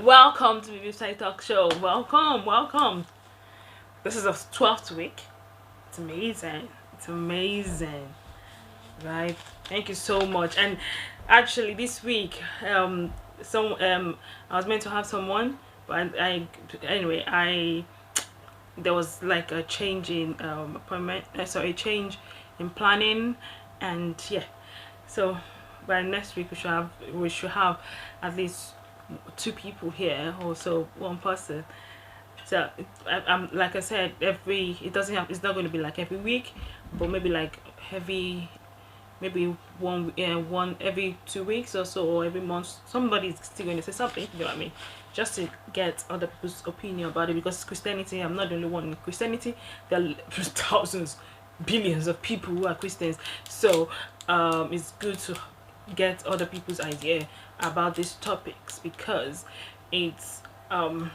Welcome to the website talk show. Welcome. This is the 12th week. It's amazing, right? Thank you so much. And actually, this week, I was meant to have someone, but I there was like a change in appointment. A change in planning, and yeah. So by next week we should have at least two people here, also one person. So I'm like I said, it's not going to be like every week, but maybe like maybe one every 2 weeks or so, or every month. Somebody's still going to say something, you know what I mean, just to get other people's opinion about it, because Christianity, I'm not the only one in Christianity. There are thousands, billions of people who are Christians. So it's good to get other people's idea about these topics, because it's I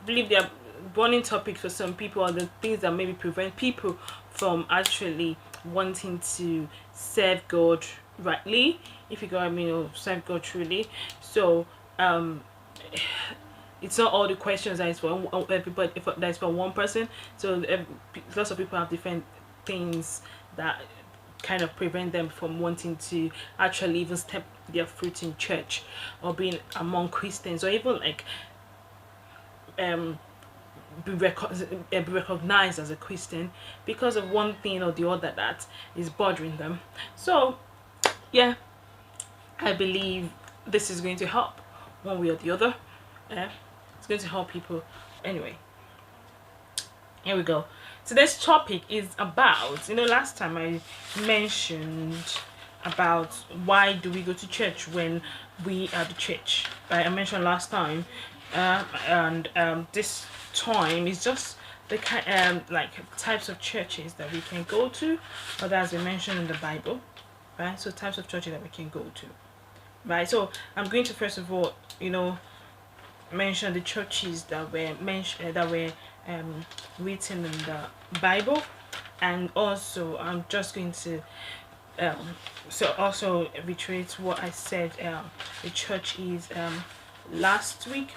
believe they are burning topics for some people, or the things that maybe prevent people from actually wanting to serve God rightly, if you got what I mean, or serve God truly. So it's not all the questions that is for everybody, that is for one person. So lots of people have different things that kind of prevent them from wanting to actually even step their foot in church, or being among Christians, or even like be recognized as a Christian, because of one thing or the other that is bothering them. So yeah, I believe this is going to help one way or the other. It's going to help people. Anyway, here we go. Today's topic is about, last time I mentioned about why do we go to church when we are the church. I mentioned last time, and this time is just the kind like types of churches that we can go to, or as we mentioned in the Bible, right? So types of churches that we can go to, right? So I'm going to first of all, mention the churches that were written in the Bible, and also I'm just going to also reiterate what I said the church is last week.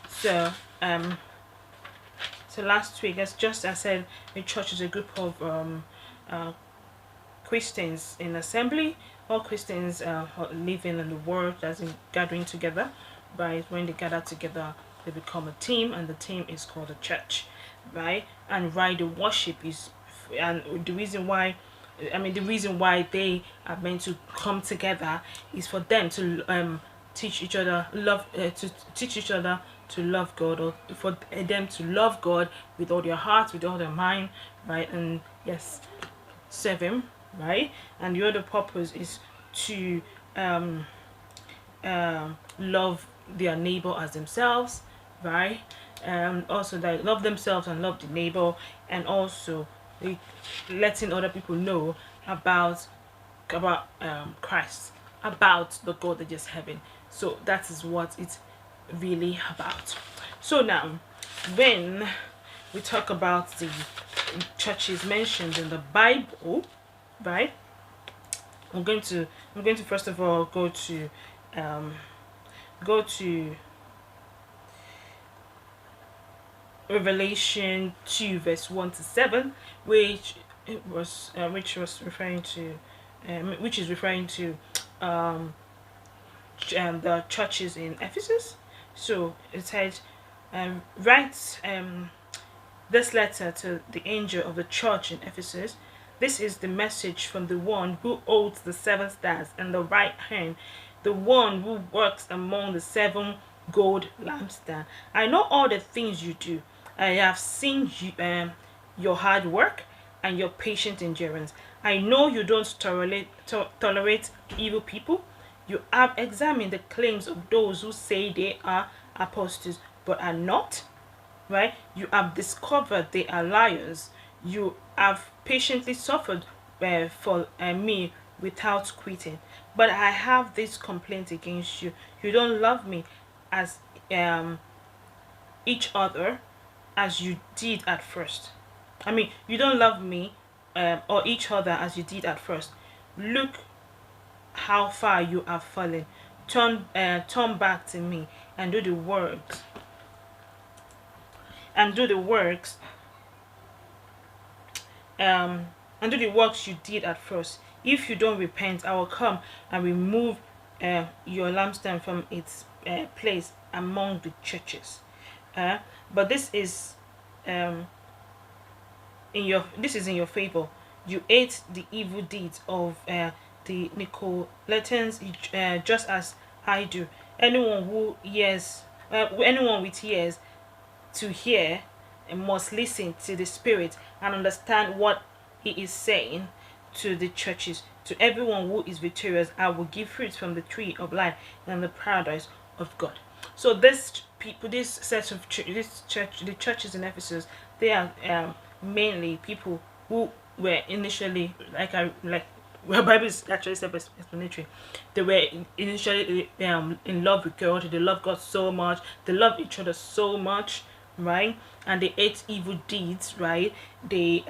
So last week, as I said, the church is a group of Christians in assembly, all Christians living in the world, as in gathering together. Right, when they gather together, they become a team, and the team is called a church, right? And the worship is, and the reason why they are meant to come together is for them to teach each other to love God, or for them to love God with all their heart, with all their mind, right? And yes, serve Him, right? And the other purpose is to love their neighbor as themselves, right? Also, they love themselves and love the neighbor, and also letting other people know about Christ, about the God that just heaven. So that is what it's really about. So now, when we talk about the churches mentioned in the Bible, right? I'm going to first of all go to Revelation 2 verse 1 to 7, which is referring to the churches in Ephesus. So it said, write this letter to the angel of the church in Ephesus. This is the message from the one who holds the 7 stars in the right hand, the one who works among the 7 gold lampstands. I know all the things you do. I have seen your hard work and your patient endurance. I know you don't tolerate evil people. You have examined the claims of those who say they are apostles but are not. Right? You have discovered they are liars. You have patiently suffered for me without quitting. But I have this complaint against you. You don't love me as each other as you did at first. You don't love me or each other as you did at first. Look how far you have fallen. turn back to me and do the works and do the works um and do the works you did at first. If you don't repent, I will come and remove your lampstand from its place among the churches. But um this is in your favor. You ate the evil deeds of the Nicolaitans, just as I do. Anyone with ears to hear must listen to the Spirit and understand what He is saying to the churches. To everyone who is victorious, I will give fruits from the tree of life and the paradise of God. So this people, this set of this church, the churches in Ephesus, they are mainly people who were initially like well, Bible is actually self-explanatory. They were initially in love with God. They love God so much. They love each other so much, right? And they ate evil deeds, right? They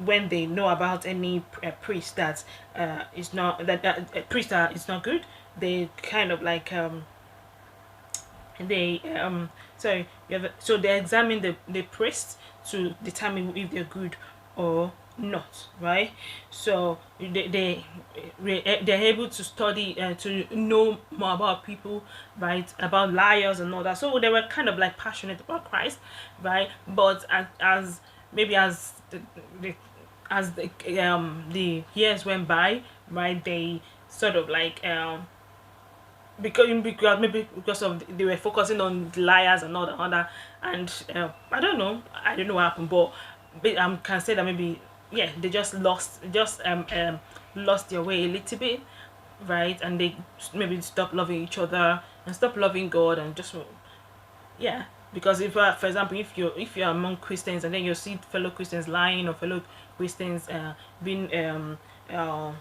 when they know about any priest that is not that a priest that is not good, they kind of like they sorry so they examine the priest to determine if they're good or not, right? So they're able to study to know more about people, right, about liars and all that. So they were kind of like passionate about Christ, right? But as maybe the years went by, right, they sort of like because maybe because of they were focusing on the liars and all the other, and I don't know what happened, but can say that maybe yeah, they just lost their way a little bit, right? And they maybe stop loving each other and stop loving God and just yeah. Because if for example, if you're among Christians and then you see fellow Christians lying or fellow Christians being uh,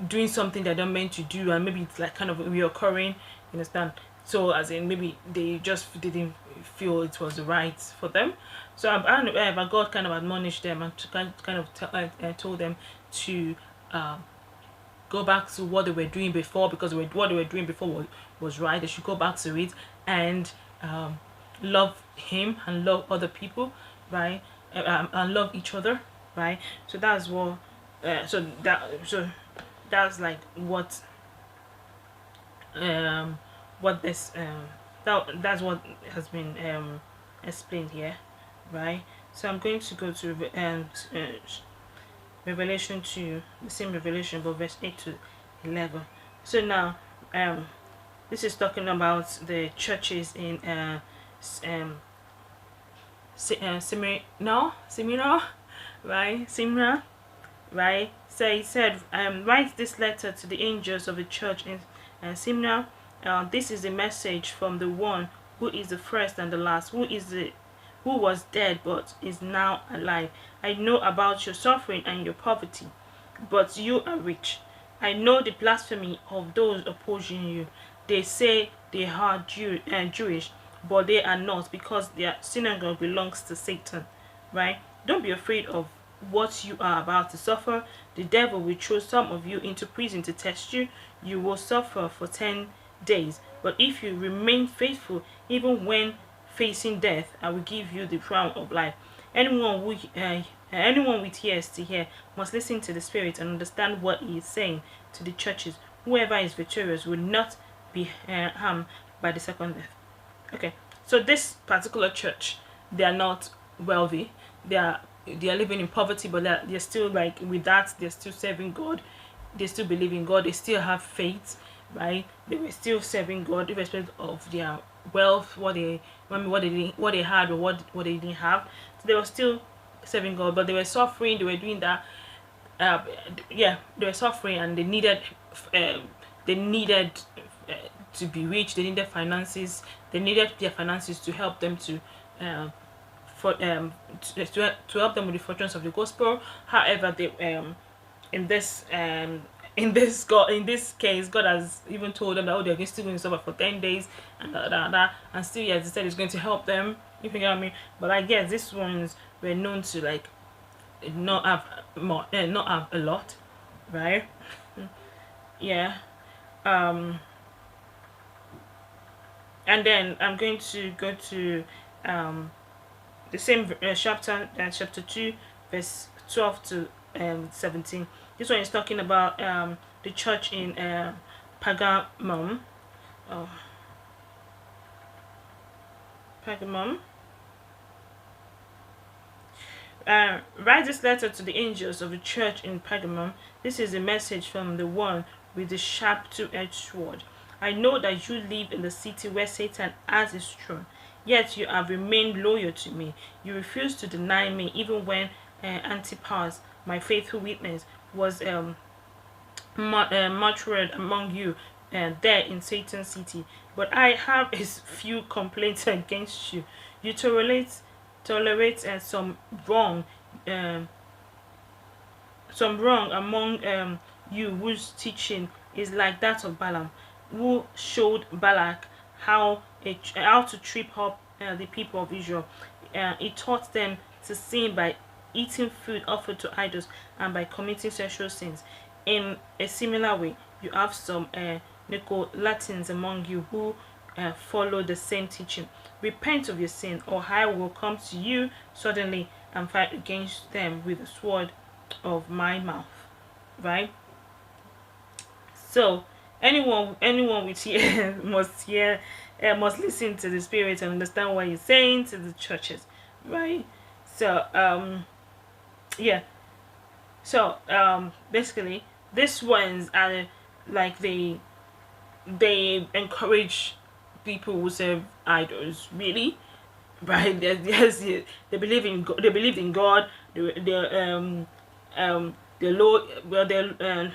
doing something they don't meant to do, and maybe it's like kind of reoccurring, you understand? So as in maybe they just didn't feel it was right for them. So I don't know, but God kind of admonished them and kind of told them to go back to what they were doing before, because what they were doing before was right. They should go back to it and love Him and love other people, right? And love each other, right? So that's what so that's like what this that's what has been explained here, right? So I'm going to go to Revelation 2, the same Revelation, but verse 8 to 11. So now this is talking about the churches in Smyrna, right? Smyrna, right? So he said, write this letter to the angels of the church in Smyrna. This is a message from the one who is the first and the last, who was dead but is now alive. I know about your suffering and your poverty, but you are rich. I know the blasphemy of those opposing you. They say they are Jewish, but they are not, because their synagogue belongs to Satan, right? Don't be afraid of what you are about to suffer. The devil will throw some of you into prison to test you. You will suffer for 10 days. But if you remain faithful, even when facing death, I will give you the crown of life. Anyone with ears to hear must listen to the Spirit and understand what He is saying to the churches. Whoever is victorious will not be harmed by the second death. Okay, so this particular church, they are not wealthy. They are living in poverty, but they're still like with that. They're still serving God. They still believe in God. They still have faith, right? They were still serving God irrespective of their wealth, what they had or what they didn't have. So they were still serving God, but they were suffering. They were doing that. They were suffering, and they needed to be rich. They needed finances. They needed their finances to help them to help them with the fortunes of the gospel. However, they in this case, God has even told them that they're still going to suffer for 10 days and still, yes, He said He's going to help them. If you get me, but I guess these ones were known to like not have a lot, right? Yeah. Um, and then I'm going to go to um, the same chapter, chapter 2, verse 12 to 17. This one is talking about the church in Pergamum. Oh, Pergamum. Write this letter to the angels of the church in Pergamum. This is a message from the one with the sharp two-edged sword. I know that you live in the city where Satan has his throne, yet you have remained loyal to me. You refuse to deny me even when Antipas, my faithful witness, was martyred among you there in Satan's city. But I have a few complaints against you. You tolerate wrong um, some wrong among you whose teaching is like that of Balaam, who showed Balak how to trip up the people of Israel. He taught them to sin by eating food offered to idols and by committing sexual sins. In a similar way, you have some Nicolaitans among you who follow the same teaching. Repent of your sin, or I will come to you suddenly and fight against them with the sword of my mouth. Right? So anyone with ear must listen to the Spirit and understand what he's saying to the churches. Right? So yeah. So basically these ones are like they encourage people who serve idols, really, right? Yes, they believe in they believe in God. They're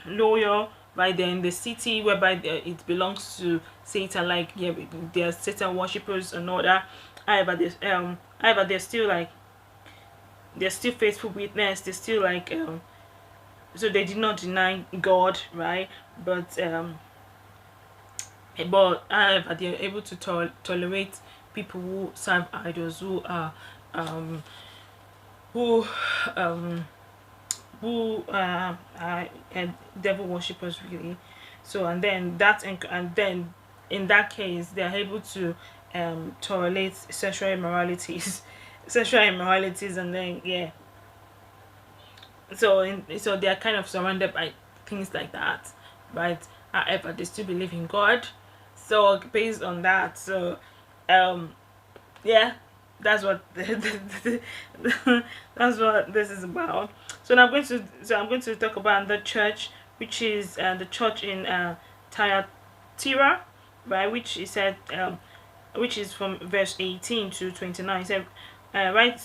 loyal, right? They're in the city whereby it belongs to Satan. Like, yeah, they're Satan worshippers and all that. However, they're still faithful witness. They're still like so they did not deny God, right? But they're able to tolerate people who serve idols, um who um are devil worshippers, really. So and then in that case they are able to tolerate sexual immoralities, sexual immoralities, and then yeah. So they are kind of surrounded by things like that, right? However, they still believe in God. So based on that, so um yeah, that's what that's what this is about. I'm going to talk about the church, which is the church in Thyatira, right? Which is said which is from verse 18 to 29. It said, write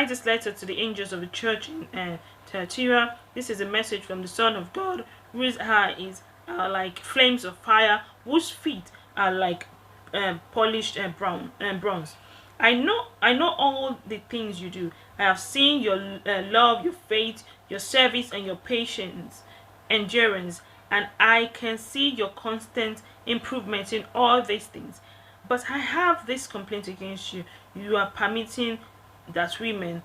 this letter to the angels of the church in Thyatira. This is a message from the Son of God, whose eyes are like flames of fire, whose feet are like polished bronze. I know all the things you do. I have seen your love, your faith, your service, and your patience, endurance, and I can see your constant improvement in all these things. But I have this complaint against you. You are permitting that women,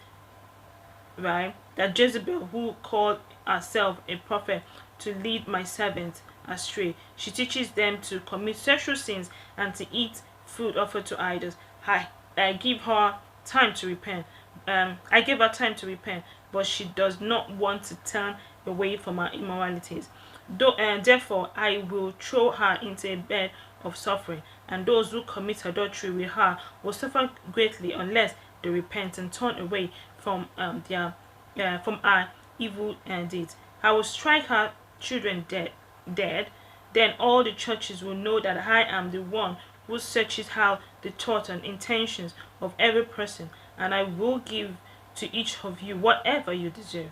right, that Jezebel, who called herself a prophet, to lead my servants astray. She teaches them to commit sexual sins and to eat food offered to idols. I give her time to repent. I gave her time to repent, but she does not want to turn away from her immoralities. Therefore, I will throw her into a bed of suffering, and those who commit adultery with her will suffer greatly unless they repent and turn away from from our evil deeds. I will strike her children dead. Then all the churches will know that I am the one who searches out the thoughts and intentions of every person, and I will give to each of you whatever you deserve.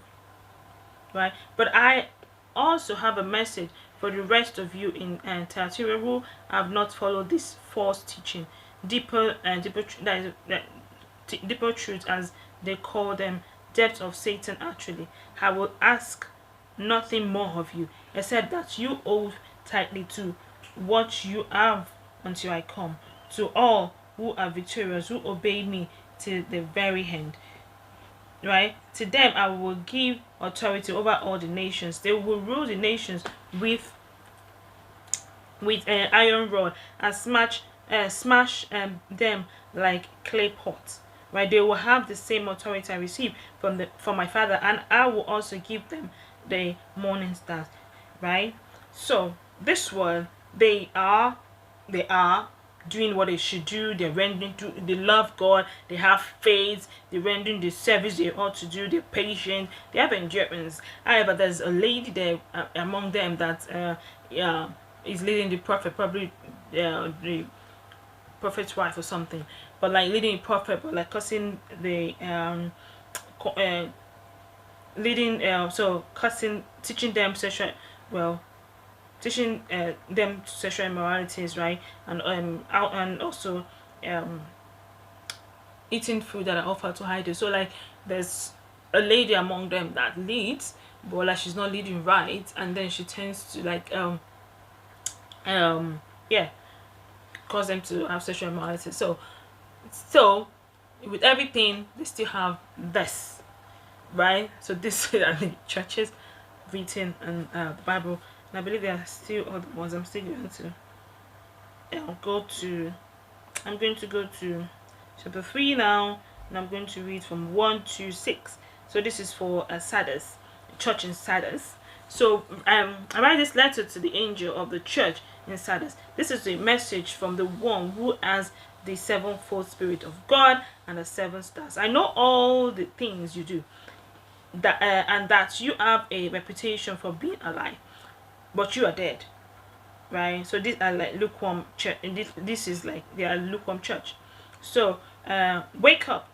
Right? But I also have a message for the rest of you in Thyatira who have not followed this false teaching, deeper truth, as they call them, depths of Satan. Actually, I will ask nothing more of you except that you hold tightly to what you have until I come. To all who are victorious, who obey me till the very end. right? To them I will give authority over all the nations. They will rule the nations with an iron rod and smash them like clay pots. Right? They will have the same authority I received from my Father, and I will also give them the morning stars. Right? So this one, they are doing what they should do. They're rendering to, they love God, they have faith, they're rendering the service they ought to do, they're patient, they have endurance. However, there's a lady there among them that yeah, is leading the prophet, probably the prophet's wife or something, but like leading the prophet, but like cussing the co- uh, leading so cussing, teaching them sexual, well, teaching them sexual immoralities, right? And out, and also um eating food that are offered to idols. So like there's a lady among them that leads, but like she's not leading right, and then she tends to like yeah, cause them to have sexual immorality. So with everything they still have this, right? So this are the churches written in the Bible, and I believe there are still other ones. I'm still going to go to, I'm going to go to chapter 3 now, and I'm going to read from 1 to 6. So this is for Sardis, church in Sardis. So I write this letter to the angel of the church in Sardis. This is a message from the one who has the sevenfold Spirit of God and the seven stars. I know all the things you do, that and that you have a reputation for being alive, but you are dead. Right? So these are like lukewarm church, and this is like they are lukewarm church. So wake up,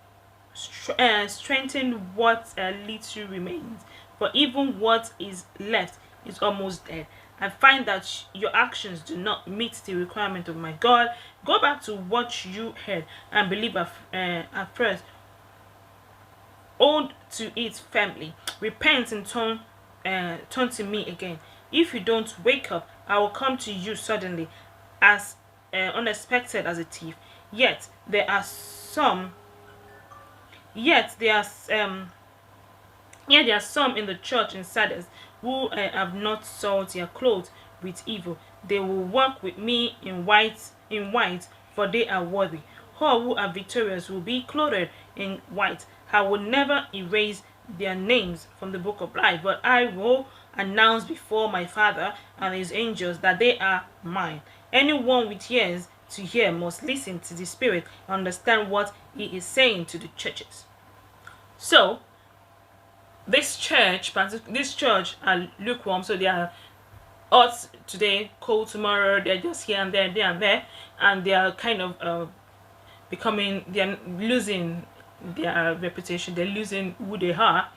strengthen what little remains, for even what is left is almost dead. I find that your actions do not meet the requirement of my God. Go back to what you heard and believe at first. Hold to it firmly. Repent and turn to me again. If you don't wake up, I will come to you suddenly, as unexpected as a thief. Yet there are some. Yet there are some in the church in Sardis who have not soiled their clothes with evil. They will walk with me in white, for they are worthy. All who are victorious will be clothed in white. I will never erase their names from the book of life, but I will announce before my Father and his angels that they are mine. Anyone with ears to hear must listen to the Spirit and understand what he is saying to the churches. So, this church are lukewarm, so they are hot today, cold tomorrow. They're just here and there, and they are kind of they're losing their reputation. They're losing who they are,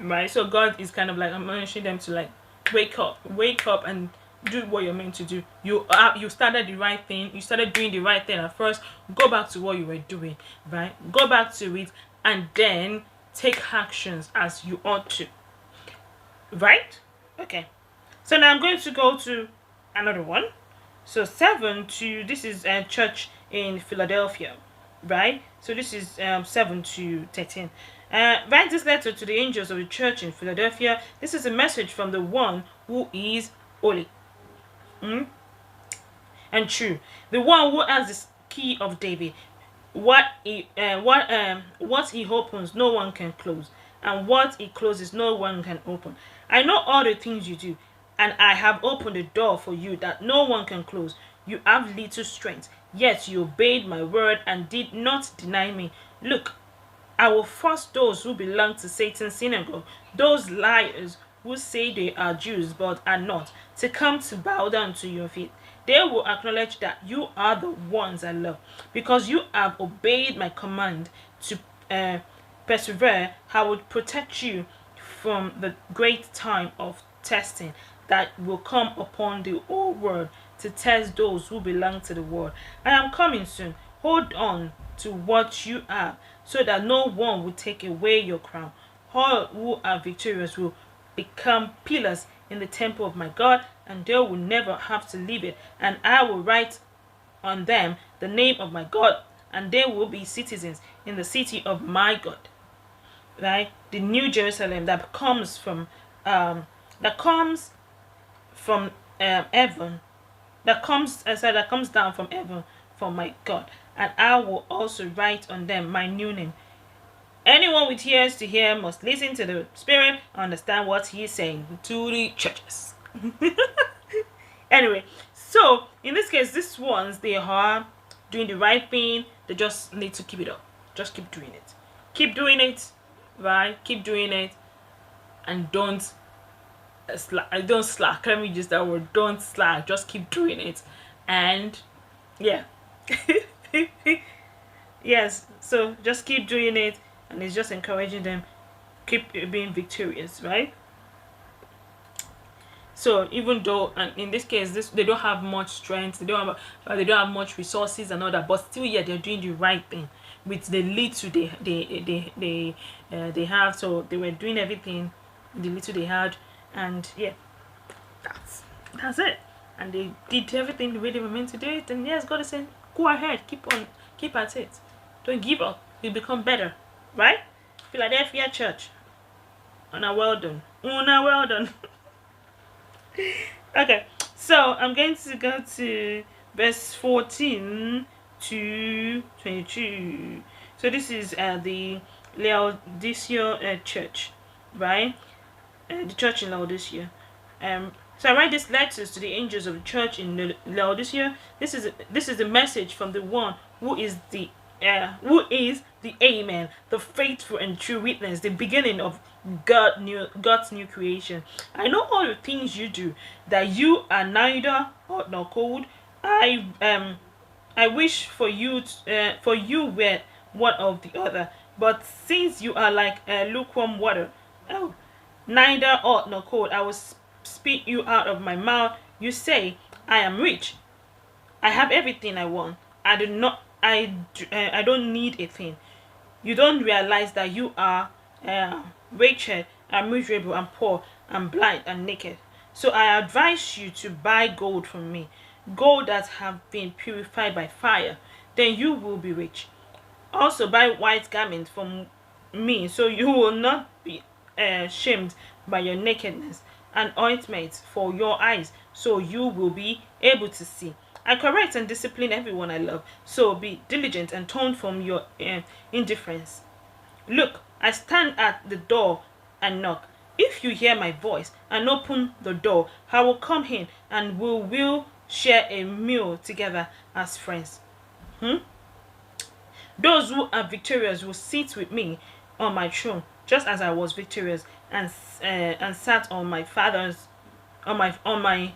right? So God is kind of like admonishing them to like wake up, and do what you're meant to do. You started the right thing. You started doing the right thing at first. Go back to what you were doing, right? Go back to it, and then take actions as you ought to, right? Okay. So now I'm going to go to another one. So 7 to, this is a church in Philadelphia, right? So this is 7 to 13. Write this letter to the angels of the church in Philadelphia. This is a message from the one who is holy and true, the one who has the key of David. What he opens, no one can close, and what he closes, no one can open. I know all the things you do, and I have opened the door for you that no one can close. You have little strength, yet you obeyed my word and did not deny me. Look, I will force those who belong to Satan's synagogue, those liars who say they are Jews but are not, to come to bow down to your feet. They will acknowledge that you are the ones I love. Because you have obeyed my command to persevere, I would protect you from the great time of testing that will come upon the whole world to test those who belong to the world. I am coming soon. Hold on to what you have, so that no one will take away your crown. All who are victorious will become pillars in the temple of my God, and they will never have to leave it. And I will write on them the name of my God, and they will be citizens in the city of my God. right? The New Jerusalem that comes um from heaven, that comes down from heaven from my God, and I will also write on them my new name. Anyone with ears to hear must listen to the Spirit, understand what he is saying to the churches. Anyway, so in this case, these ones, they are doing the right thing. They just need to keep it up. Just keep doing it. Keep doing it, right? Keep doing it, and don't slack. Don't slack. Let me use that word. Don't slack. Just keep doing it, and yeah, yes. So just keep doing it, and it's just encouraging them. Keep being victorious, right? So even though, and in this case, they don't have much strength, they don't have much resources and all that, but still, yeah, they're doing the right thing with the little they have. So they were doing everything, the little they had, and yeah, that's it. And they did everything the way they were meant to do it. And yes, God is saying, go ahead, keep at it, don't give up. You become better, right? Philadelphia Church, una well done, una well done. Okay, so I'm going to go to verse 14 to 22. So this is the Laodicea church, right? The church in Laodicea. So I write these letters to the angels of the church in Laodicea. This is the message from the one who is the Amen, the faithful and true witness, the beginning of God's new creation. I know all the things you do, that you are neither hot nor cold. I wish for you were one of the other, but since you are like lukewarm water, oh, neither hot nor cold, I will spit you out of my mouth. You say, I am rich, I have everything I want. I don't need a thing. You don't realize that you are wretched and miserable and poor and blind and naked. So I advise you to buy gold from me, gold that have been purified by fire. Then you will be rich. Also buy white garments from me, so you will not be shamed by your nakedness, and ointment for your eyes, so you will be able to see. I correct and discipline everyone I love, so be diligent and turn from your indifference. Look, I stand at the door and knock. If you hear my voice and open the door, I will come in and we will share a meal together as friends. Those who are victorious will sit with me on my throne, just as I was victorious and sat on my father's on my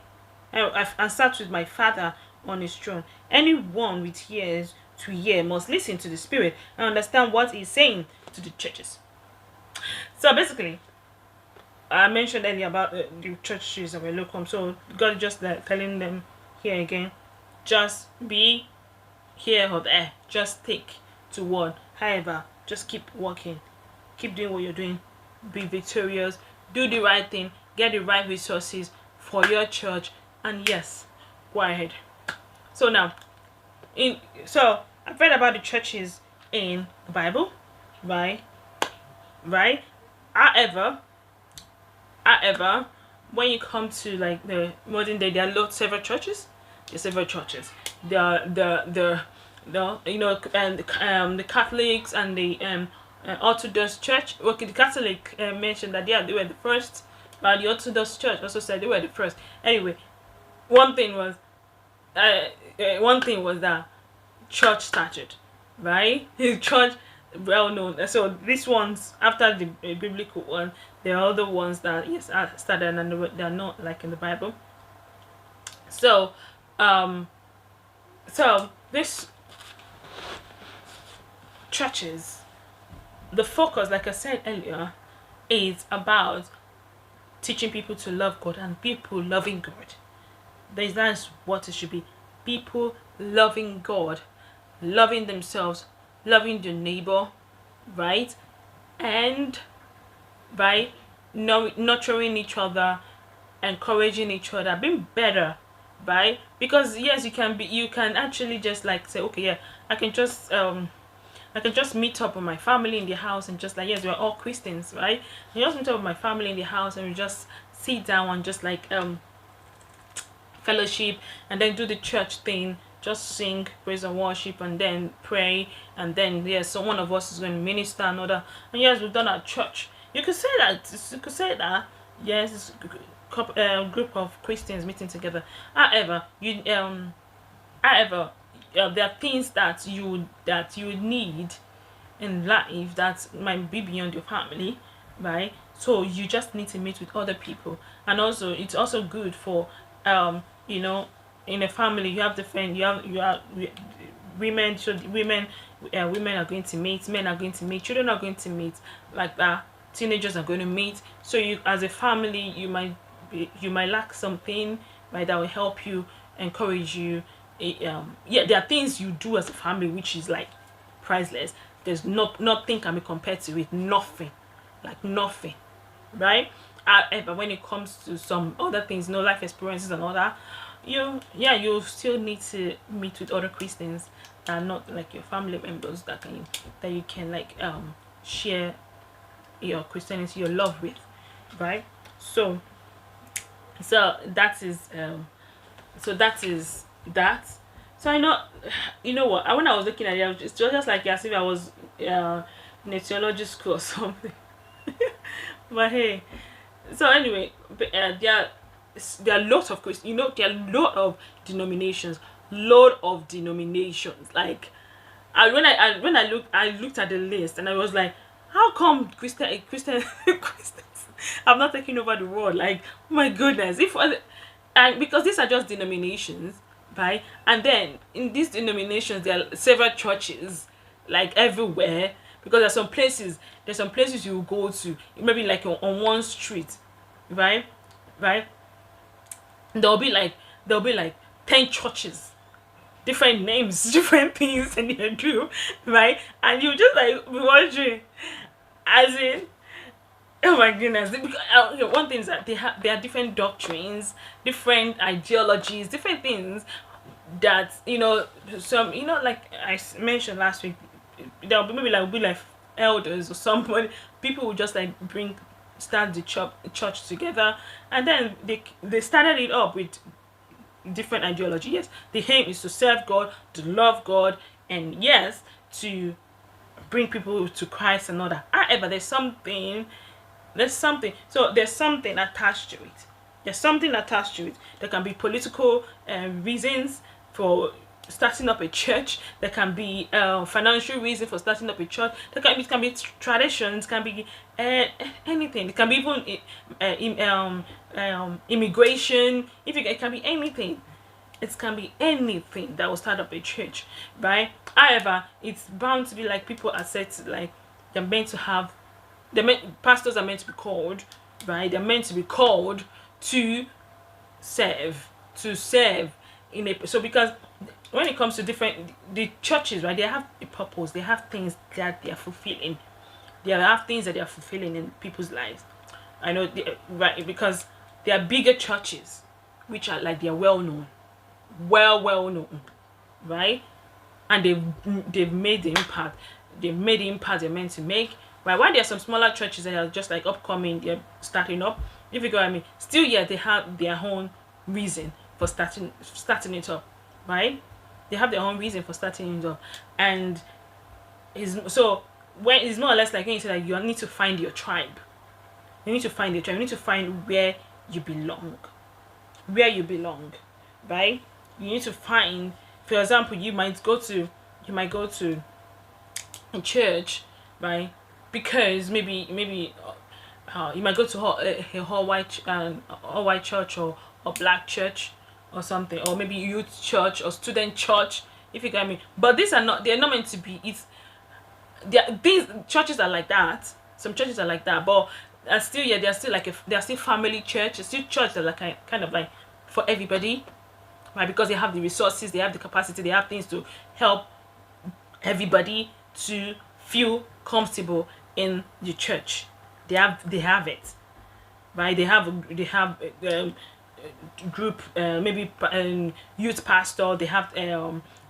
and sat with my father on his throne. Anyone with ears to hear must listen to the Spirit and understand what he's saying to the churches. So basically, I mentioned earlier about the churches that were local. So God just telling them here again, just be here or there, just take to one. However, just keep working, keep doing what you're doing, be victorious, do the right thing, get the right resources for your church, and yes, go ahead. So now, I've read about the churches in the Bible, right? However, when you come to like the modern day, there are several churches. There's several churches. The the Catholics and the Orthodox Church. Okay, the Catholic mentioned that they were the first, but the Orthodox Church also said they were the first. Anyway, one thing was that church started, right? Church, well known. So these ones, after the biblical one, there are other ones that started and they're not like in the Bible. So this churches, the focus, like I said earlier, is about teaching people to love God and people loving God. That's what it should be. People loving God, loving themselves, loving their neighbor, right? And by nurturing each other, encouraging each other, being better, right? Because yes, you can actually just like say, okay, yeah, I can just I can just meet up with my family in the house and just like, yes, we're all Christians, right? I just meet up with my family in the house and we just sit down and just like fellowship, and then do the church thing, just sing praise and worship, and then pray, and then yes, so one of us is going to minister another, and yes, we've done our church. You could say that, yes, it's a group of Christians meeting together. However, there are things that you need in life that might be beyond your family, right? So you just need to meet with other people. And also it's also good for you know, in a family you have different, women, so women are going to meet, men are going to meet, children are going to meet, like that, teenagers are going to meet. So you, as a family, you might lack something, right, that will help you, encourage you. Yeah, there are things you do as a family which is like priceless. There's nothing can be compared to it. Nothing, like nothing, right? But when it comes to some other things, no, life experiences and all that, you still need to meet with other Christians that are not like your family members, that you can like share your Christianity, your love with, right? So that is that. So I know, you know what? When I was looking at it, it's just like as if I was in a theology school or something. But hey, so anyway, there are lots of Christians. You know, there are a lot of denominations. Like, I looked at the list and I was like, how come Christians have not taken over the world? Like, oh my goodness, and because these are just denominations, right? And then in these denominations there are several churches, like everywhere, because there's some places you go to, maybe like on one street, right? There'll be like 10 churches, different names, different things, and you do, right? And you just like be wondering, as in, oh my goodness. One thing is that there are different doctrines, different ideologies, different things that, some, like I mentioned last week, there'll be maybe like elders or somebody, people will just like start the church together, and then they started it up with different ideology. Yes, the aim is to serve God, to love God, and yes, to bring people to Christ and all that. However, there's something attached to it. There's something attached to it. There can be political reasons for starting up a church. There can be financial reason for starting up a church. It can be traditions, can be anything. It can be even immigration. It can be anything. It can be anything that will start up a church, right? However, it's bound to be like people are said to, like, they're meant to have, pastors are meant to be called, right? They're meant to be called to serve in a, so because when it comes to the churches, right, they have a purpose, they have things that they are fulfilling, in people's lives. I know, right, because there are bigger churches which are like, they're well known, right, and they've made the impact, they're meant to make, right? While there are some smaller churches that are just like upcoming, they're starting up, if you go, I mean, still, yeah, they have their own reason for starting it up, right? They have their own reason for starting it up. And so when it's more or less like when you say that you need to find your tribe, you need to find where you belong, right? You need to find, for example, you might go to a church, right? Because maybe you might go to a all white church, or black church or something, or maybe youth church or student church, if you get me. But they're not meant to be. These churches are like that. Some churches are like that, but still, yeah, they're still family church. It's still church that like kind of like for everybody, right? Because they have the resources, they have the capacity, they have things to help everybody to feel comfortable in the church. They have it, right? They have group, maybe youth pastor. They have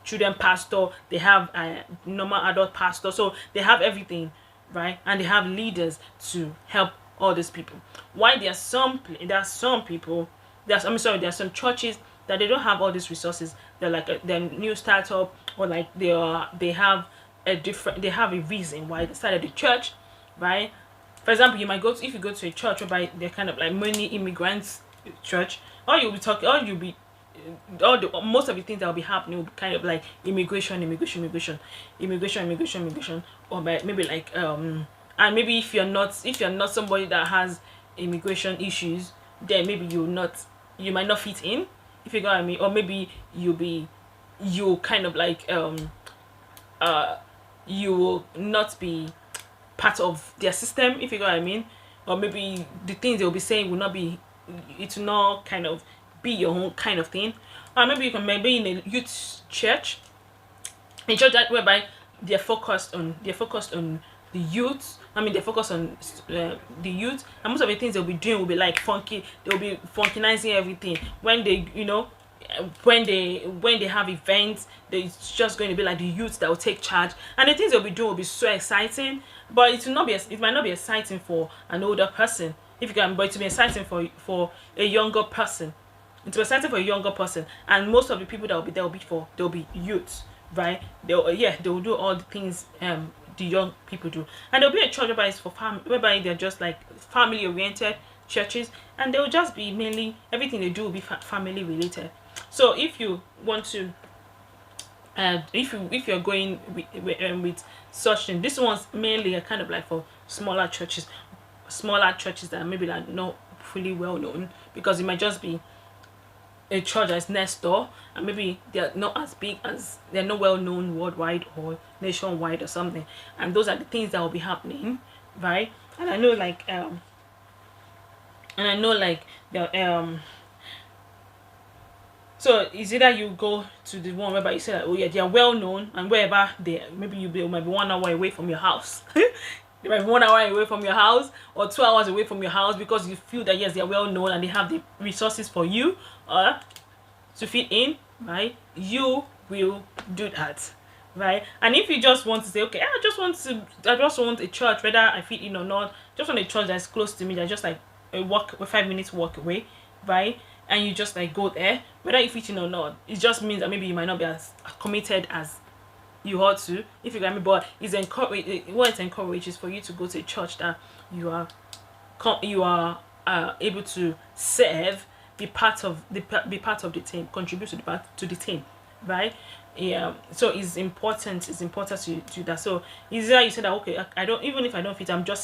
children pastor, they have a normal adult pastor, so they have everything, right? And they have leaders to help all these people. Why there are some people, there are some churches that they don't have all these resources. They're like they're new startup, or like they have a reason why they started the church, right? For example, you might go to, if you go to a church whereby they're kind of like many immigrants church, all you'll be talking, all the most of the things that will be happening will be kind of like immigration, or maybe like and maybe if you're not somebody that has immigration issues, then maybe you might not fit in, if you get what I mean, or maybe you kind of like you will not be part of their system, if you get what I mean, or maybe the things they'll be saying will not be, it will not kind of be your own kind of thing. Or maybe you can maybe in a youth church, a church that whereby they're focused on the youth. I mean, they're focused on the youth, and most of the things they'll be doing will be like funky. They'll be funkinizing everything when they, when they have events. It's just going to be like the youth that will take charge, and the things they'll be doing will be so exciting. But it might not be exciting for an older person, if you can, but it will be exciting for a younger person. It will be exciting for a younger person, and most of the people that will be there will be youths, right? They'll do all the things the young people do, and there'll be a church whereby it's for whereby they're just like family oriented churches, and they'll just be mainly everything they do will be family related. So if you want to if you're going with such thing, this one's mainly kind of like for smaller churches that maybe like not fully well known, because it might just be a church that's next door, and maybe they're not as big, as they're not well known worldwide or nationwide or something, and those are the things that will be happening, right? And I know like the so it's either you go to the one whereby you say that, oh yeah, they are well known, and wherever they maybe might be 1 hour away from your house. They might be 1 hour away from your house, or 2 hours away from your house, because you feel that yes, they are well known and they have the resources for you to fit in, right? You will do that, right? And if you just want to say, okay, I just want a church, whether I fit in or not, just want a church that's close to me, that's just like a 5 minutes walk away, right? And you just like go there, whether you fit in or not, it just means that maybe you might not be as committed as you ought to, if you get me. But it's encouraged. What it's encouraged is for you to go to a church that you are able to serve, be part of the team, contribute to the team, right? Yeah. So it's important to do that. So easier you say that, okay, I don't, even if I don't fit, I'm not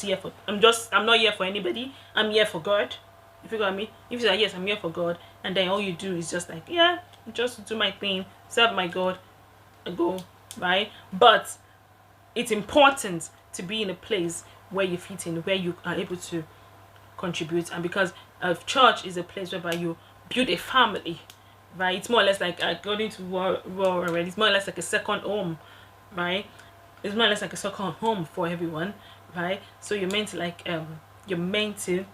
here for anybody, I'm here for God. If you got me, if you say yes, I'm here for God, and then all you do is just like, yeah, just do my thing, serve my God, and go, right? But it's important to be in a place where you fit in, where you are able to contribute, and because church is a place whereby you build a family, right? It's more or less like, according to Roy, it's more or less like a second home, right? It's more or less like a second home for everyone, right? So you're meant to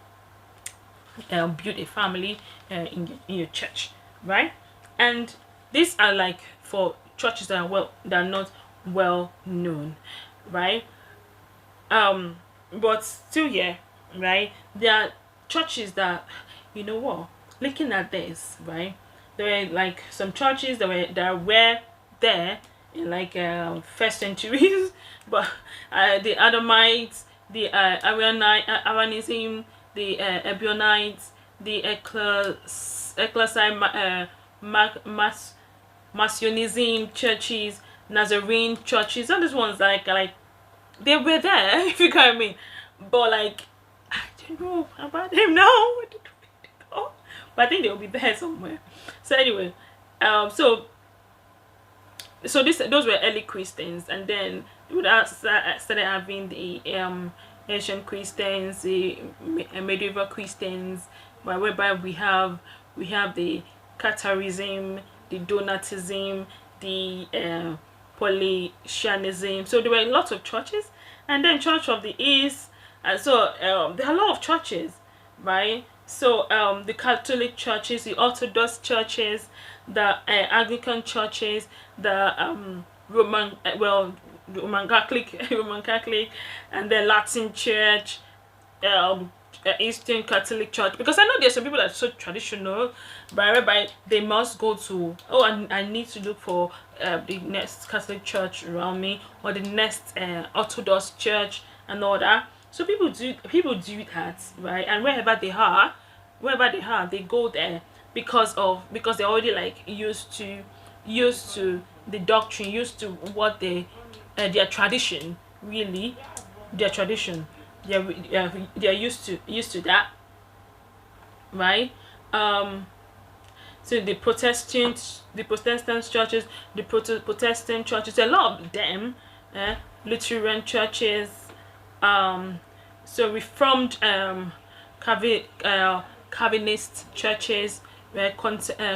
build a family in your church, right? And these are like for churches that are not well known, right? But still, yeah, right? There are churches that, you know what, looking at this, right, there were like some churches that were there in like first centuries, but the Adamites, the Arianism, the Ebionites, the Massionism churches, Nazarene churches, and these ones like they were there, if you get what I mean. But like, I don't know about them now. But I think they'll be there somewhere. So anyway, so those were early Christians, and then we started having the ancient Christians, the medieval Christians, whereby we have the Catharism, the Donatism, the Polysianism. So there were lots of churches, and then Church of the East, and so there are a lot of churches, right? So the Catholic churches, the Orthodox churches, the Anglican churches, the Roman Catholic, Roman Catholic, and the Latin Church, Eastern Catholic Church. Because I know there's some people that are so traditional, but whereby they must go to, oh, I need to look for the next Catholic church around me, or the next Orthodox church and all that. So people do that, right? And wherever they are, they go there because they're already like used to the doctrine, used to what their tradition, really, their tradition. They're used to that, right? So the Protestant churches, Protestant churches, a lot of them, Lutheran churches, so Reformed, Calvinist churches,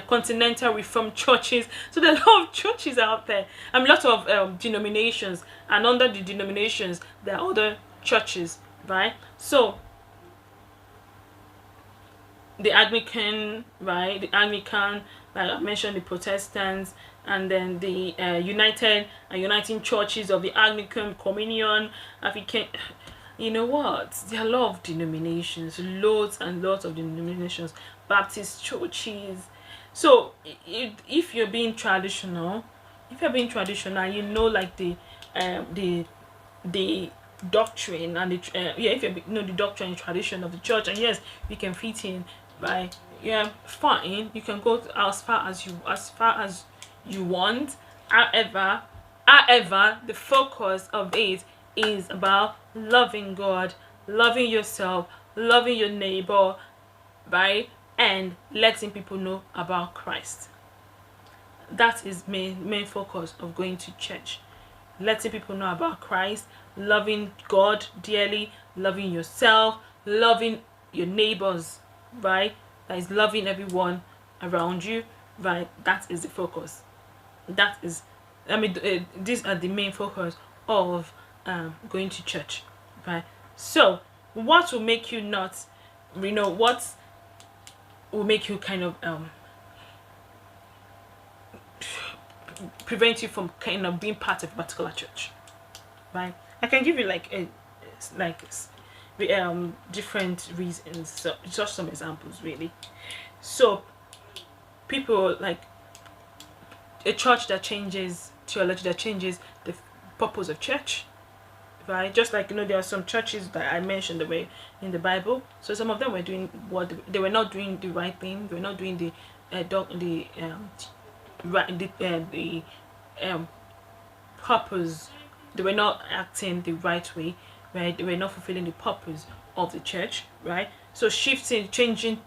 continental Reformed churches. So there are a lot of churches out there, and a lot of denominations, and under the denominations there are other churches, right? So the Anglican, right? The Anglican, like I mentioned, the Protestants, and then the uniting churches of the Anglican Communion, African. You know what? There are a lot of denominations, loads and lots of denominations, Baptist churches. So if you're being traditional, you know, like the doctrine and if you know the doctrine and tradition of the church, and yes, you can fit in, right? Yeah, fine, you can go as far as you want. However, the focus of it is about loving God, loving yourself, loving your neighbor, right? And letting people know about Christ. That is main focus of going to church. Letting people know about Christ, loving God dearly, loving yourself, loving your neighbors, right? That is loving everyone around you, right? That is the focus. These are the main focus of going to church, right? So what will make you not, what will make you kind of prevent you from kind of being part of a particular church, right? I can give you different reasons, so just some examples, really. So people like a church that changes, theology that changes the purpose of church, right? Just like, there are some churches that I mentioned that were in the Bible. So some of them were doing what they were not doing the right thing. They were not doing the purpose. They were not acting the right way, right? They were not fulfilling the purpose of the church, right? So changing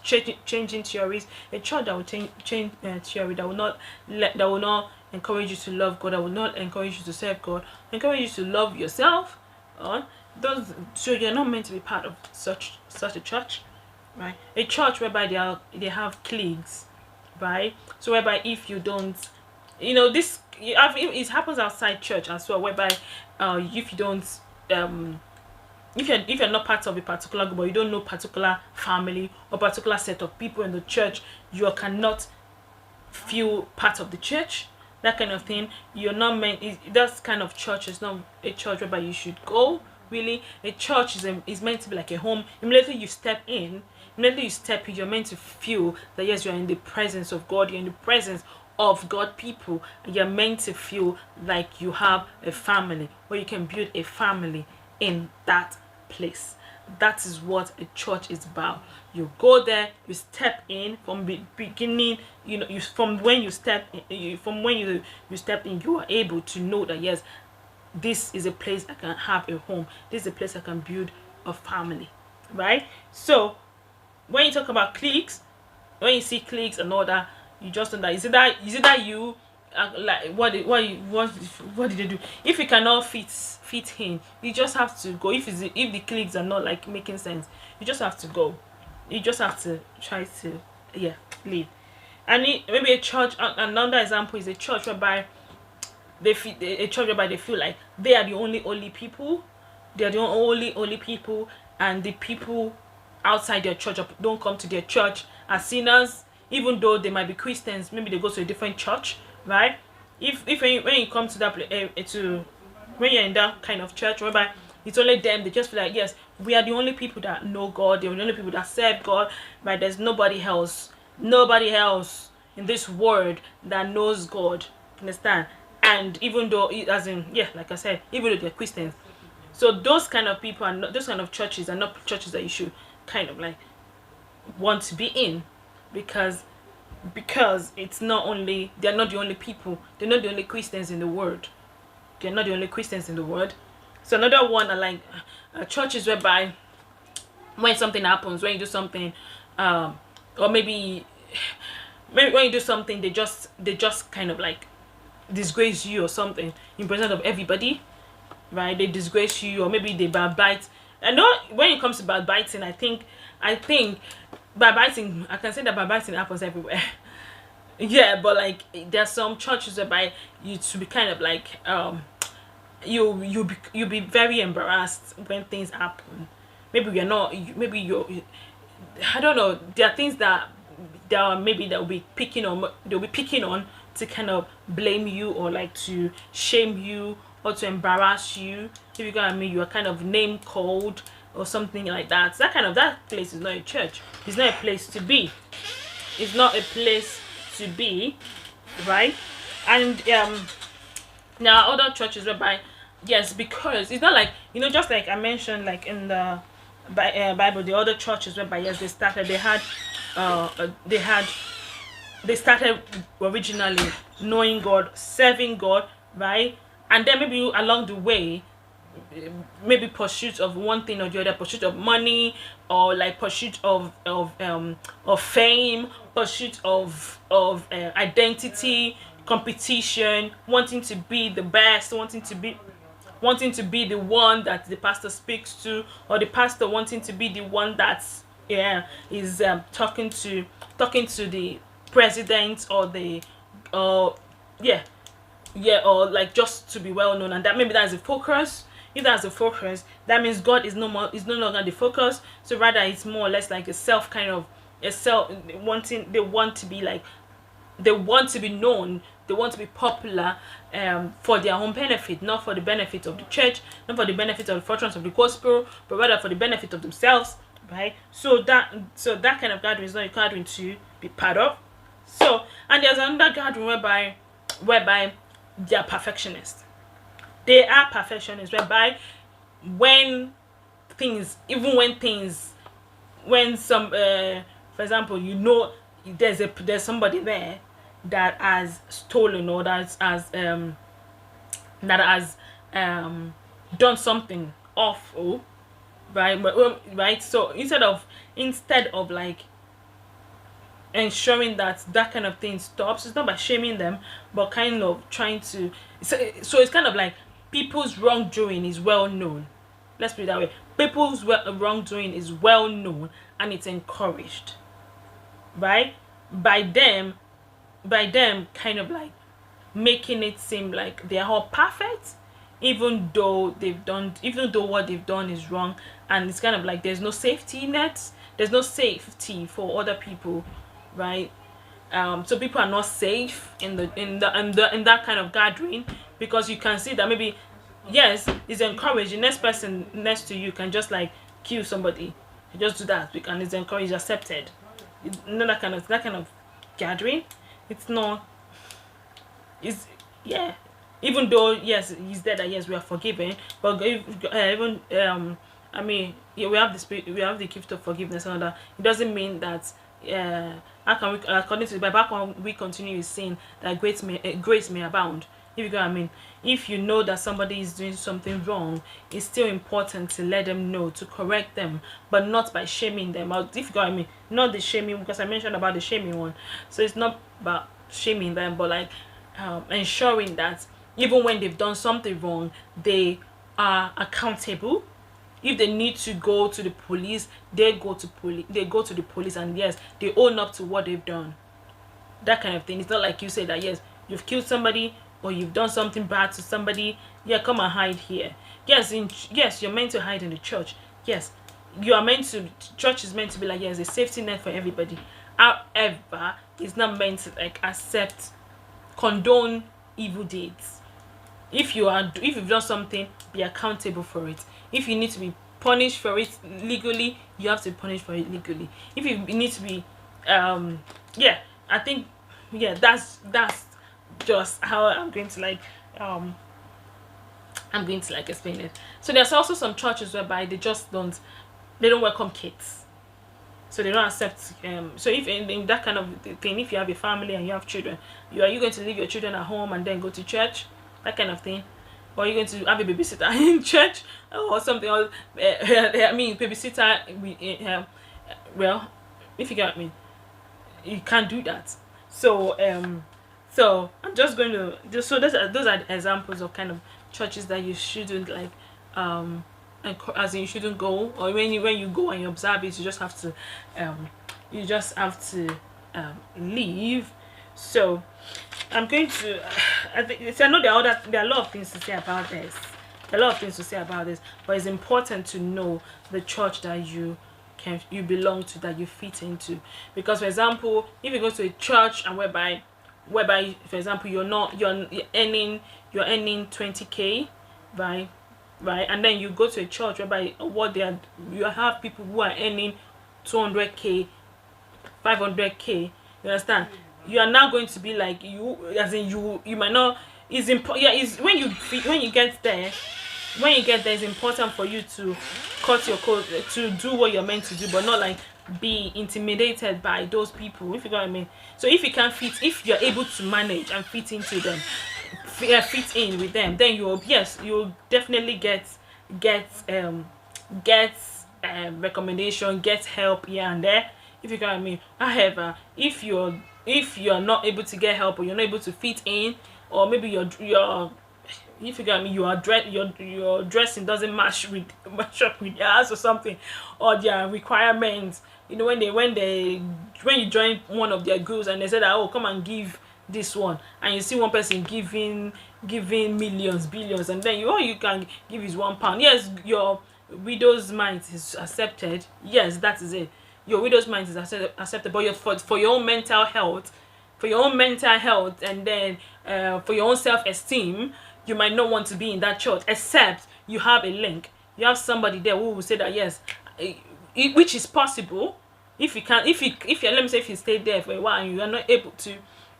theories. A church that will change theory, that will not encourage you to love God, that will not encourage you to serve God, encourage you to love yourself. So you're not meant to be part of such a church, right? A church whereby they have cliques, right? So whereby if you don't, it happens outside church as well, whereby if you don't if you're not part of a particular group, or you don't know particular family or particular set of people in the church, you cannot feel part of the church, that kind of thing. You're not meant. That kind of church is not a church whereby you should go. Really, a church is meant to be like a home. Immediately you step in, you're meant to feel that yes, you're in the presence of God. You're in the presence of God people. You're meant to feel like you have a family, or you can build a family in that place. That is what a church is about. You go there, you step in from the beginning. From when you step in, you are able to know that yes, this is a place I can have a home. This is a place I can build a family, right? So when you talk about cliques, when you see cliques and all that, you just know that is it that you like what did they do? If you cannot fit in, you just have to go. If the cliques are not like making sense, you just have to go. You just have to try to leave. And maybe a church. Another example is a church whereby they feel like they are the only people. They are the only people, and the people outside their church, or don't come to their church as sinners, even though they might be Christians. Maybe they go to a different church, right? If when you come to that to when you're in that kind of church whereby it's only them, they just feel like, yes, we are the only people that know God, they're the only people that serve God, right? There's nobody else in this world that knows God. Understand? And even though, as in, yeah, like I said, even though they're Christians, so those kind of people and those kind of churches are not churches that you should kind of like want to be in, because it's not only, they're not the only people, they're not the only Christians in the world. They're not the only Christians in the world. So another one are like churches whereby when something happens, when you do something, or maybe when you do something, they just kind of like disgrace you or something in presence of everybody, right? They disgrace you, or maybe they backbite. I know when it comes to backbiting, I think backbiting, I can say that backbiting happens everywhere. Yeah, but like there's some churches whereby you to be kind of like you be very embarrassed when things happen. Maybe you're not, maybe you're, I don't know, there are things that maybe they'll be picking on to kind of blame you, or like to shame you, or to embarrass you. If you get what I mean, you are kind of name called or something like that. So that place is not a church. It's not a place to be. It's not a place to be, right? And now other churches whereby, yes, because it's not like, just like I mentioned, like in the Bible, the other churches whereby, yes, they started originally knowing God, serving God, right? And then maybe along the way, maybe pursuit of one thing or the other, pursuit of money, or like pursuit of fame, pursuit of identity, competition, wanting to be the best, wanting to be the one that the pastor speaks to, or the pastor wanting to be the one that's is talking to the president, or the or like just to be well known. And that maybe that's the focus. If that's the focus, that means God is no longer the focus. So rather it's more or less like a self wanting. They want to be known, they want to be popular, for their own benefit, not for the benefit of the church, not for the benefit of the fortunes of the gospel, but rather for the benefit of themselves, right? So that kind of gathering is not a gathering to be part of. So, and there's another gathering whereby they are perfectionists. They are perfectionists, whereby when some for example, there's somebody there that has stolen, or that has done something awful, right? So instead of like ensuring that kind of thing stops, it's not by shaming them, but kind of trying to, so it's kind of like people's wrongdoing is well known. Let's put it that way. People's wrongdoing is well known, and it's encouraged, right? By them kind of like making it seem like they are all perfect, even though what they've done is wrong. And it's kind of like there's no safety net, there's no safety for other people, right? So people are not safe in that kind of gathering, because you can see that maybe, yes, it's encouraged. The next person next to you can just like kill somebody, you just do that, and it's encouraged, accepted. That kind of gathering, it's not. It's even though, yes, he's dead, that yes, we are forgiven, but even I mean, yeah, we have the spirit, we have the gift of forgiveness and all that. It doesn't mean that how can we, according to the Bible, how can we continue with sin that grace may abound? If you get what I mean. If you know that somebody is doing something wrong, it's still important to let them know, to correct them, but not by shaming them. If you get what I mean, not the shaming, because I mentioned about the shaming one. So it's not about shaming them, but like ensuring that even when they've done something wrong, they are accountable. If they need to go to the police, they go to the police, and yes, they own up to what they've done. That kind of thing. It's not like you say that yes, you've killed somebody, or you've done something bad to somebody, yeah, come and hide here. Yes, you're meant to hide in the church. Yes, you are meant to, church is meant to be like, yes, a safety net for everybody. However, it's not meant to like accept, condone evil deeds. If you've done something, be accountable for it. If you need to be punished for it legally, you have to be punished for it legally. If you need to be yeah, I think, yeah, that's just how I'm going to like explain it. So there's also some churches whereby they just don't welcome kids, so they don't accept. So if in that kind of thing, if you have a family and you have children, are you going to leave your children at home and then go to church, that kind of thing? Or are you going to have a babysitter in church or something? Or I mean, babysitter. Well, if you get me, you can't do that. So I'm just going to just, so those are the examples of kind of churches that you shouldn't like as in you shouldn't go, or when you go and you observe it, you just have to leave. So I'm going to I think I know there are a lot of things to say about this. But it's important to know the church that you belong to, that you fit into. Because for example, if you go to a church and whereby for example you're earning 20k, right, and then you go to a church whereby you have people who are earning 200k, 500k, you understand, you are now going to be like, you might not, it's important, yeah, is when you get there, it's important for you to cut your coat, to do what you're meant to do, but not like be intimidated by those people, if you know what I mean. So if if you're able to manage and fit into them, fit in with them, then you'll definitely get recommendation, get help here and there, if you know what I mean. However, if you're not able to get help, or you're not able to fit in, or maybe you're if you get me, your dressing doesn't match up with theirs or something, or their requirements. You know, when you join one of their groups and they say that, oh, come and give this one, and you see one person giving millions, billions, and then all you can give is £1. Yes, your widow's mite is accepted. Yes, that is it. Your widow's mite is accepted, but for your own mental health, and then for your own self-esteem, you might not want to be in that church, except you have a link. You have somebody there who will say that yes, which is possible. If you let me say, if you stay there for a while and you are not able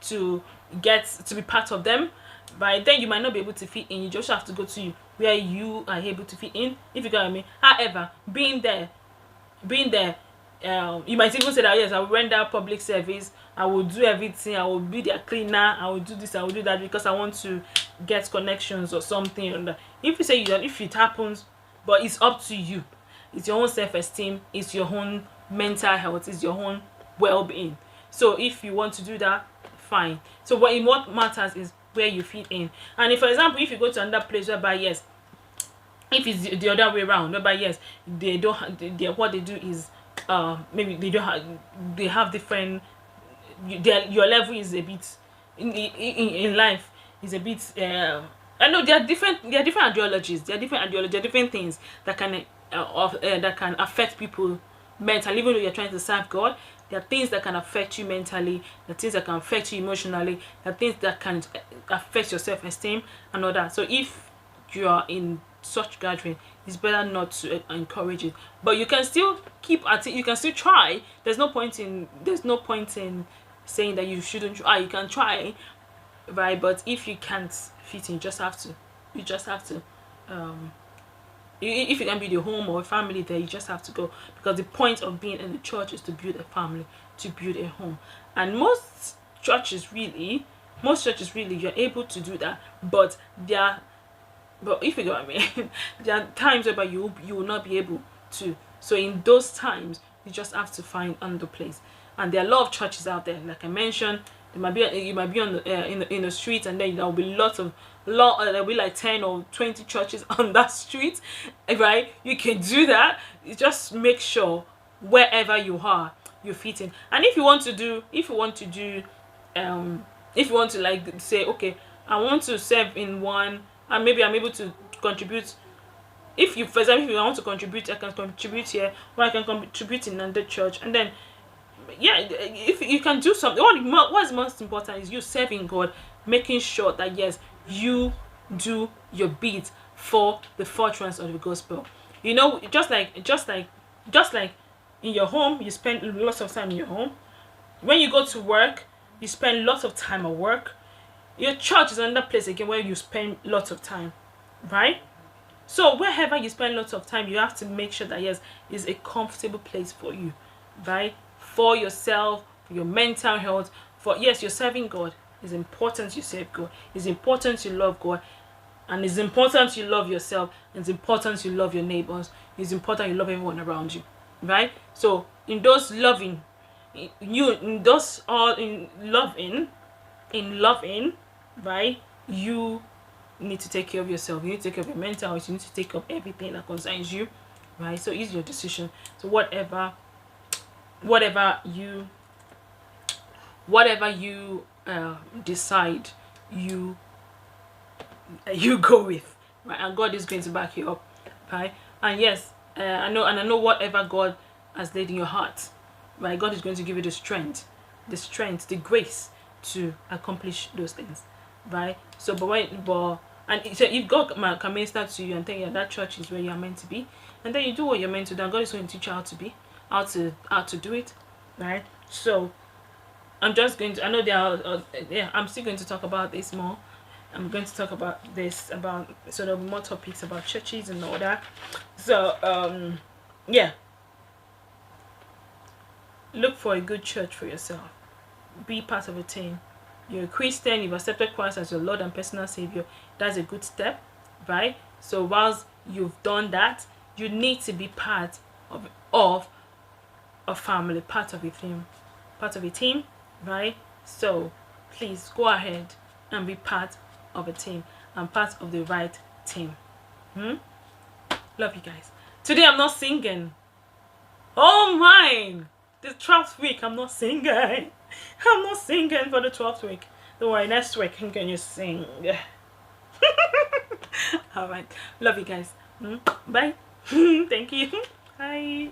to get to be part of them, by then you might not be able to fit in. You just have to go to where you are able to fit in, if you get what I mean. However, being there, you might even say that yes, I will render public service, I will do everything, I will be their cleaner, I will do this, I will do that, because I want to get connections or something. And if you say if it happens, but it's up to you. It's your own self-esteem, it's your own mental health, it's your own well-being. So if you want to do that, fine. So what matters is where you fit in. And if, for example, if you go to another place whereby yes, if it's the other way around, whereby yes, they don't, what they do is maybe they have different, your level is a bit in life is a bit I know there are different ideologies, there are different things that can affect people mentally. Even though you're trying to serve God, there are things that can affect you mentally, there are things that can affect you emotionally, there are things that can affect your self-esteem and all that. So if you are in such gathering, it's better not to encourage it, but you can still keep at it, you can still try. There's no point in saying that you shouldn't try. You can try, right? But if you can't fit in, you just have to if you can build a home or a family there, you just have to go, because the point of being in the church is to build a family, to build a home. And most churches really, you're able to do that, but if you know what I mean, there are times where you will not be able to. So in those times, you just have to find another place. And there are a lot of churches out there, like I mentioned. You might be on in the street, and then there will be there'll be like 10 or 20 churches on that street, right? You can do that. You just make sure wherever you are, you fit in. And if you want to like say, okay, I want to serve in one, and maybe I'm able to contribute if you, for example, if you want to contribute, I can contribute here, or I can contribute in another church, and then yeah, if you can do something, what's most important is you serving God, making sure that yes, you do your bit for the furtherance of the gospel. You know, just like in your home, you spend lots of time in your home. When you go to work, you spend lots of time at work. Your church is another place again where you spend lots of time, right? So wherever you spend lots of time, you have to make sure that yes, is a comfortable place for you, right? For yourself, for your mental health, for yes, you're serving God. It's important you serve God. It's important you love God. And it's important you love yourself. It's important you love your neighbors. It's important you love everyone around you. Right? So in those loving, in those all in loving, right? You need to take care of yourself. You need to take care of your mental health. You need to take care of everything that concerns you. Right? So it's your decision. So whatever you decide, you go with, right? And God is going to back you up, right? And yes, I know whatever God has laid in your heart, right? God is going to give you the strength, the grace to accomplish those things, right? So so if God can minister to you and tell you that church is where you are meant to be, and then you do what you're meant to do, and God is going to teach you how to be, how to do it, right? So I'm just going to, I know there are I'm still going to talk about this more. I'm going to talk about this, about, so there'll be more topics about churches and all that. So yeah, look for a good church for yourself. Be part of a team. You're a Christian, you've accepted Christ as your Lord and personal Savior. That's a good step, right? So whilst you've done that, you need to be part of a family, part of a team, right? So please go ahead and be part of a team, and part of the right team. Love you guys. Today I'm not singing. Oh my! The 12th week I'm not singing. I'm not singing for the 12th week. Don't worry, next week I'm gonna sing. Alright. Love you guys. Bye. Thank you. Bye.